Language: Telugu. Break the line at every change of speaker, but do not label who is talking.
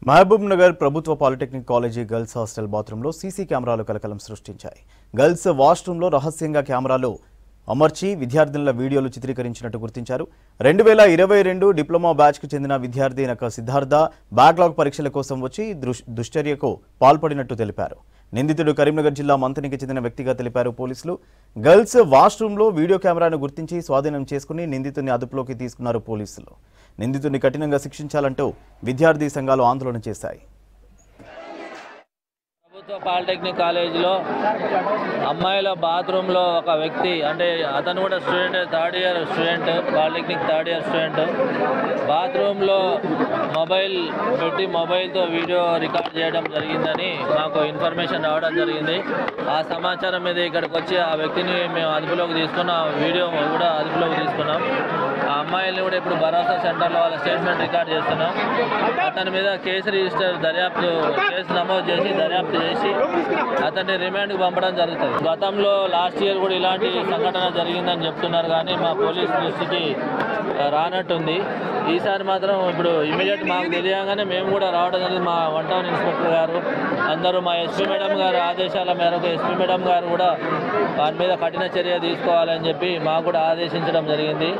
మహబూబ్ నగర్ ప్రభుత్వ పాలిటెక్నిక్ కాలేజీ గర్ల్స్ హాస్టల్ బాత్రూంలో సీసీ కెమెరాలు కలకలం సృష్టించాయి. గర్ల్స్ వాష్రూంలో రహస్యంగా కెమెరాలు అమర్చి విద్యార్థినుల వీడియోలు చిత్రీకరించినట్టు గుర్తించారు. 2022 డిప్లొమా బ్యాచ్కు చెందిన విద్యార్థి సిద్ధార్థ బ్యాక్లాగ్ పరీక్షల కోసం వచ్చి దుశ్చర్యకు పాల్పడినట్టు తెలిపారు. నిందితుడు కరీంనగర్ జిల్లా మంతనికి చెందిన వ్యక్తిగా తెలిపారు పోలీసులు. గర్ల్స్ వాష్రూంలో వీడియో కెమెరాను గుర్తించి స్వాధీనం చేసుకుని నిందితుడిని అదుపులోకి తీసుకున్నారు పోలీసులు. నిందితుడిని కఠినంగా శిక్షించాలంటూ విద్యార్థి సంఘాలు ఆందోళన చేశాయి.
ప్రభుత్వ పాలిటెక్నిక్ కాలేజీలో అమ్మాయిల బాత్రూంలో ఒక వ్యక్తి, అంటే అతను కూడా student, third year student, polytechnic third year student, బాత్రూంలో మొబైల్ పెట్టి మొబైల్తో వీడియో రికార్డ్ చేయడం జరిగిందని మాకు ఇన్ఫర్మేషన్ రావడం జరిగింది. ఆ సమాచారం మీద ఇక్కడికి వచ్చి ఆ వ్యక్తిని మేము అదుపులోకి తీసుకున్నాం, వీడియో కూడా అదుపులోకి తీసుకున్నాం. ఆ అమ్మాయిల్ని కూడా ఇప్పుడు భరోసా సెంటర్లో వాళ్ళ స్టేట్మెంట్ రికార్డ్ చేస్తున్నాం. అతని మీద కేసు రిజిస్టర్ కేసు నమోదు చేసి దర్యాప్తు చేసి అతన్ని రిమాండ్కి పంపడం జరుగుతుంది. గతంలో లాస్ట్ ఇయర్ కూడా ఇలాంటి సంఘటన జరిగిందని చెప్తున్నారు, కానీ మా పోలీస్ దృష్టికి రానట్టుంది. ఈసారి మాత్రం ఇప్పుడు ఇమీడియట్ మాకు తెలియగానే మేము కూడా రావడం జరిగింది. మా వన్ టౌన్ ఇన్స్పెక్టర్ గారు అందరూ, మా ఎస్పీ మేడం గారు ఆదేశాల మేరకు ఎస్పీ మేడం గారు కూడా వారి మీద కఠిన చర్య తీసుకోవాలని చెప్పి మాకు కూడా ఆదేశించడం జరిగింది.